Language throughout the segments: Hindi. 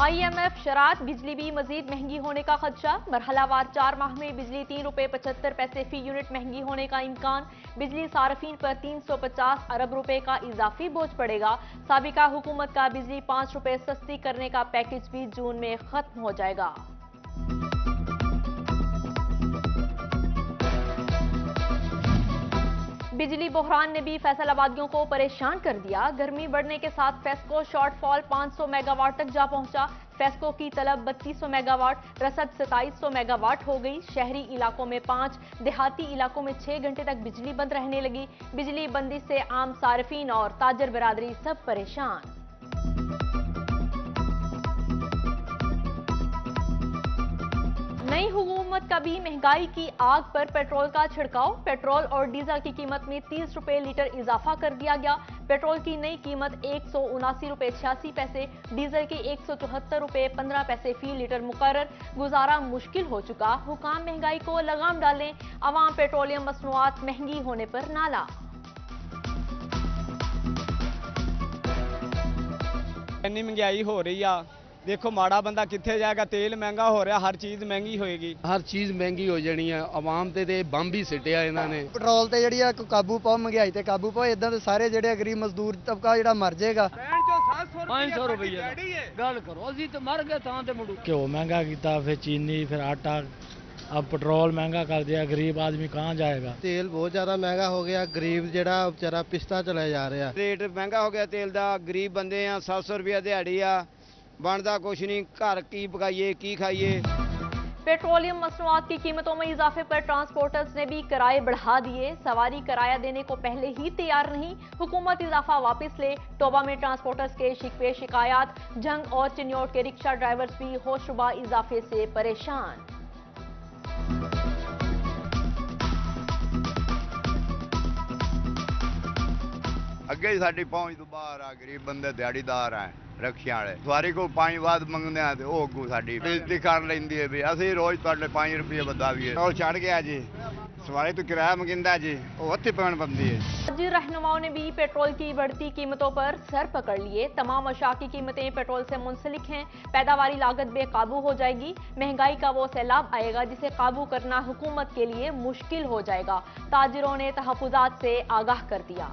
IMF शरात बिजली भी मजीद महंगी होने का खदशा। मरहलावार 4 माह में बिजली ₹3.75 फी यूनिट महंगी होने का इम्कान। बिजली सार्फिन पर 350 अरब रुपए का इजाफी बोझ पड़ेगा। साबिका हुकूमत का बिजली ₹5 सस्ती करने का पैकेज भी जून में खत्म हो जाएगा। बिजली बहरान ने भी फैसलाबादियों को परेशान कर दिया। गर्मी बढ़ने के साथ फेस्को शॉर्टफॉल 500 मेगावाट तक जा पहुंचा। फेस्को की तलब 3200 मेगावाट, रसद 2700 मेगावाट हो गई। शहरी इलाकों में 5, देहाती इलाकों में 6 घंटे तक बिजली बंद रहने लगी। बिजली बंदी से आम सार्फिन और ताजर बिरादरी सब परेशान। नई हुकूमत का भी महंगाई की आग पर पेट्रोल का छिड़काव। पेट्रोल और डीजल की कीमत में 30 रुपए लीटर इजाफा कर दिया गया। पेट्रोल की नई कीमत ₹179.86, डीजल की ₹174.15 फी लीटर मुकर्रर। गुजारा मुश्किल हो चुका, हुकाम महंगाई को लगाम डालें। अवाम पेट्रोलियम मसनूआत महंगी होने पर नाला। इतनी महंगाई हो रही है, देखो माड़ा बंदा कितने जाएगा। तेल महंगा हो रहा, हर चीज़ महंगी होएगी। हर चीज़ महंगी हो जानी है। आवाम ते बंब ही सिटिया इन्होंने। पेट्रोल ते जिहड़ी काबू पाओ, महंगाई ते काबू पाओ। इदां ते सारे जिहड़े गरीब मजदूर तबका जिहड़ा मर जाएगा। 500 रुपये गल करो, असी तो मर गए तां ते मुड़ू। घ्यो महंगा किया, फिर चीनी, फिर आटा, अब पेट्रोल महंगा कर दिया। गरीब आदमी कहाँ जाएगा। तेल बहुत ज्यादा महंगा हो गया, गरीब जिहड़ा बेचारा पिसता चला जा रहा। रेट महंगा हो गया तेल का। गरीब बंदे आ, 700 रुपया दिहाड़ी आ, बनता कुछ नहीं। घर की पकाइए की खाइए। पेट्रोलियम मसनूआत की कीमतों में इजाफे पर ट्रांसपोर्टर्स ने भी किराए बढ़ा दिए। सवारी किराया देने को पहले ही तैयार नहीं, हुकूमत इजाफा वापस ले। टोबा में ट्रांसपोर्टर्स के शिकवे शिकायत। जंग और चिन्योट के रिक्शा ड्राइवर्स भी होशरुबा इजाफे से परेशान। अगे ही साडी पहुंच तो बाहर आ। गरीब बंदे दिहाड़ीदार हैं, रखिया वाले। सवारी को 5 बाद मंगते हैं तो वो अगू साडी बेइज्जती कर लेंदी है भी असं रोज तुहाडे 5 रुपये बदावीए। और चढ़ गया जी, सवारी तो किराया मंगिंदा जी, वो उत्थे पैण पवंदी है। फौजी रहनुमाओं ने भी पेट्रोल की बढ़ती कीमतों पर सर पकड़ लिए। तमाम अशा की कीमतें पेट्रोल से मुंसलिक हैं। पैदावारी लागत बेकाबू हो जाएगी। महंगाई का वो सैलाब आएगा जिसे काबू करना हुकूमत के लिए मुश्किल हो जाएगा। ताजिरों ने तहफुजात से आगाह कर दिया।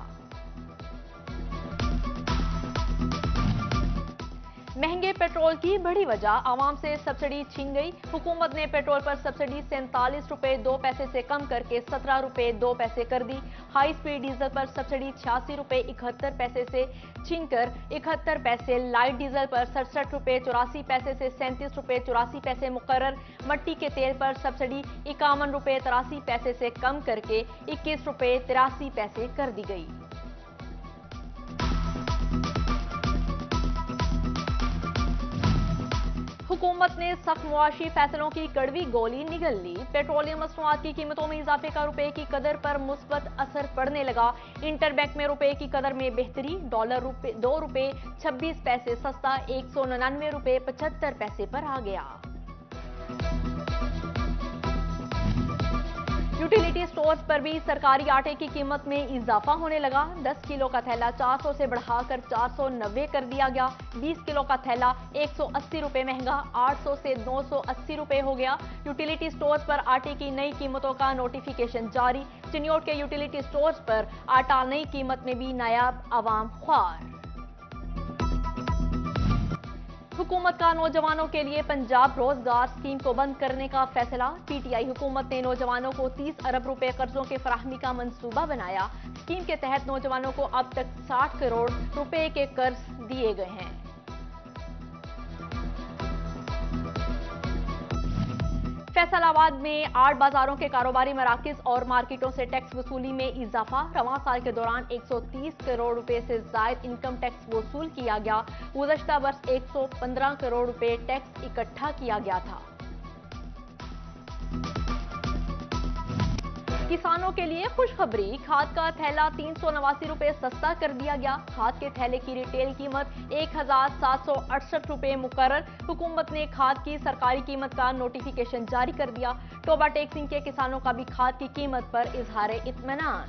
महंगे पेट्रोल की बड़ी वजह, आवाम से सब्सिडी छीन गई। हुकूमत ने पेट्रोल पर सब्सिडी ₹47.02 से कम करके ₹17.02 कर दी। हाई स्पीड डीजल पर सब्सिडी ₹86.71 से छीनकर 71 पैसे, लाइट डीजल पर ₹67.84 से ₹37.84 मुकर्रर। मट्टी के तेल पर सब्सिडी ₹51.83 से कम करके ₹21.83 कर दी गई। हुकूमत ने सख्त मुआशी फैसलों की कड़वी गोली निगल ली। पेट्रोलियम मसनूआत की कीमतों में इजाफे का रुपए की कदर पर मुस्बत असर पड़ने लगा। इंटरबैंक में रुपए की कदर में बेहतरी। डॉलर ₹2.26 सस्ता ₹199.75 पर आ गया। यूटिलिटी स्टोर्स पर भी सरकारी आटे की कीमत में इजाफा होने लगा। 10 किलो का थैला 400 से बढ़ाकर 490 कर दिया गया। 20 किलो का थैला 180 रुपए महंगा 800 से 980 रुपए हो गया। यूटिलिटी स्टोर्स पर आटे की नई कीमतों का नोटिफिकेशन जारी। चिन्योट के यूटिलिटी स्टोर्स पर आटा नई कीमत में भी नायाब, आवाम ख्वार। हुकूमत का नौजवानों के लिए पंजाब रोजगार स्कीम को बंद करने का फैसला। पीटीआई हुकूमत ने नौजवानों को 30 अरब रुपए कर्जों के फराहमी का मंसूबा बनाया। स्कीम के तहत नौजवानों को अब तक 60 करोड़ रुपए के कर्ज दिए गए हैं। फैसलाबाद में आर्ट बाजारों के कारोबारी मराकज और मार्केटों से टैक्स वसूली में इजाफा। रवां साल के दौरान 130 करोड़ रुपए से जायद इनकम टैक्स वसूल किया गया। गुज़श्ता वर्ष 115 करोड़ रुपए टैक्स इकट्ठा किया गया था। किसानों के लिए खुशखबरी, खाद का थैला 389 रुपए सस्ता कर दिया गया। खाद के थैले की रिटेल कीमत 1768 रुपए मुकर्रर। हुकूमत ने खाद की सरकारी कीमत का नोटिफिकेशन जारी कर दिया। टोबा टेक्सिंग के किसानों का भी खाद की कीमत पर इजहार इत्मीनान।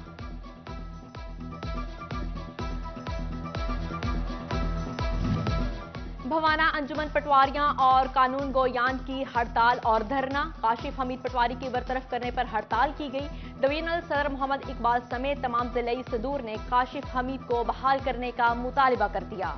भवाना अंजुमन पटवारियां और कानून गोयान की हड़ताल और धरना। काशिफ हमीद पटवारी की बरतरफ करने पर हड़ताल की गई। डिवीजनल सदर मोहम्मद इकबाल समेत तमाम जिले सदूर ने काशिफ हमीद को बहाल करने का मुतालबा कर दिया।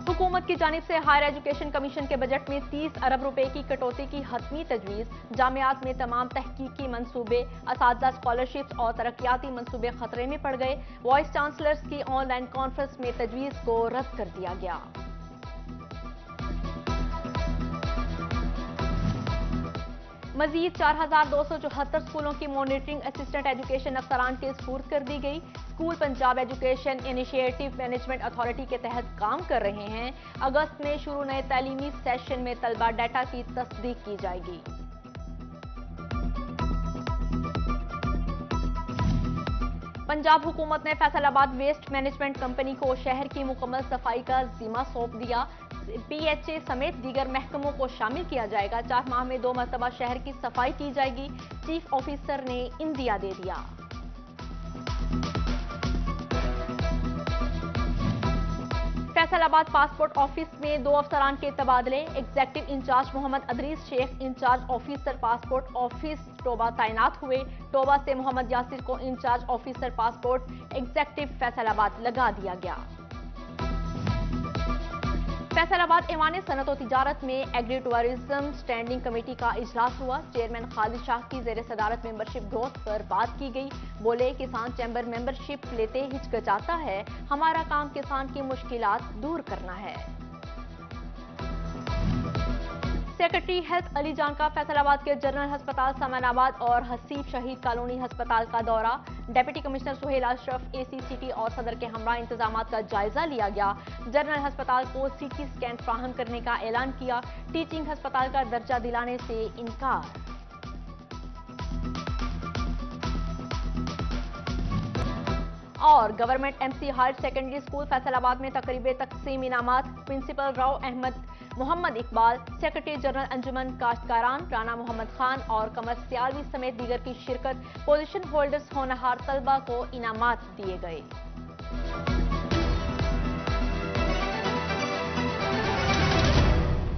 हुकूमत की जानिब से हायर एजुकेशन कमीशन के बजट में 30 अरब रुपए की कटौती की हतमी तजवीज़। जामियात में तमाम तहकीकी मंसूबे, असातिज़ा स्कॉलरशिप्स और तरक्याती मंसूबे खतरे में पड़ गए। वाइस चांसलर्स की ऑनलाइन कॉन्फ्रेंस में तजवीज़ को रद्द कर दिया गया। मजीद 4274 स्कूलों की मॉनिटरिंग असिस्टेंट एजुकेशन अफसरान के सुपुर्द कर दी गई। School Punjab education initiative management authority के तहत काम कर रहे हैं। अगस्त में शुरू नए तालीमी सेशन में तलबा डाटा की तस्दीक की जाएगी। पंजाब हुकूमत ने फैसलाबाद वेस्ट मैनेजमेंट कंपनी को शहर की मुकम्मल सफाई का जिम्मा सौंप दिया। PHA समेत दीगर महकमों को शामिल किया जाएगा। 4 माह में 2 मरतबा शहर की सफाई की जाएगी। चीफ ऑफिसर ने इंदिया दे दिया। फैसलाबाद पासपोर्ट ऑफिस में 2 अफसरान के तबादले। Executive incharge Mohammad Adrees Sheikh incharge officer passport office Toba तैनात हुए। टोबा से मोहम्मद यासिर को incharge officer passport executive Faisalabad लगा दिया गया। फैसलाबाद ऐवान सनत और तिजारत में एग्री टूरिज्म स्टैंडिंग कमेटी का इजलास हुआ। चेयरमैन खालिद शाह की जेर सदारत मेंबरशिप ग्रोथ पर बात की गई। बोले, किसान चैम्बर मेंबरशिप लेते हिचकिचाता है, हमारा काम किसान की मुश्किलात दूर करना है। सेक्रेटरी हेल्थ अली जान का फैसलाबाद के जनरल अस्पताल सामानाबाद और हसीब शहीद कॉलोनी अस्पताल का दौरा। Deputy commissioner Suhail Ashraf, ACCT और सदर के हमरा इंतजामात का जायजा लिया गया। जनरल अस्पताल को CT स्कैन फ्राहम करने का ऐलान किया। टीचिंग अस्पताल का दर्जा दिलाने से इनकार। और government MC higher secondary school Faisalabad में तकरीबे तकसीम इनामात। Principal Rao Ahmad Mohammad Iqbal, secretary general Anjuman Kashtkaran Rana Mohammad Khan और कमर सियालवी समेत दीगर की शिरकत। पोजीशन होल्डर्स होनहार तलबा को इनामात दिए गए।